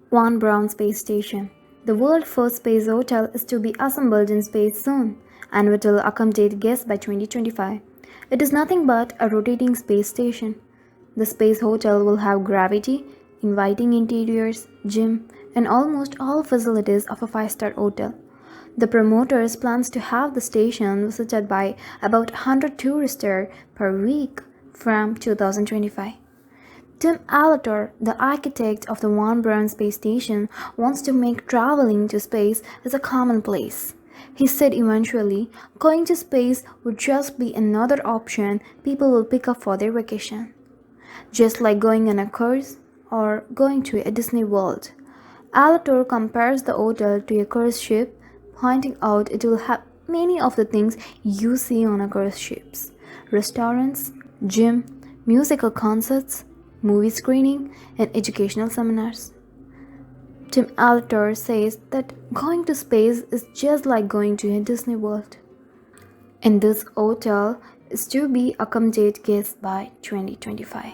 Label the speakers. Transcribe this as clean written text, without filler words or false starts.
Speaker 1: Von Braun Space Station. The world's first space hotel is to be assembled in space soon and will accommodate guests by 2025. It is nothing but a rotating space station. The space hotel will have gravity, inviting interiors, gym, and almost all facilities of a five-star hotel. The promoters plans to have the station visited by about 100 tourists per week from 2025. Tim Alatore, the architect of the Von Braun space station, wants to make traveling to space as a commonplace. He said eventually, going to space would just be another option people will pick up for their vacation. Just like going on a cruise or going to a Disney World. Alatore compares the hotel to a cruise ship, pointing out it will have many of the things you see on a cruise ships: restaurants, gym, musical concerts, movie screening, and educational seminars. Tim Alatore says that going to space is just like going to a Disney World. And this hotel is to be accommodate guests by 2025.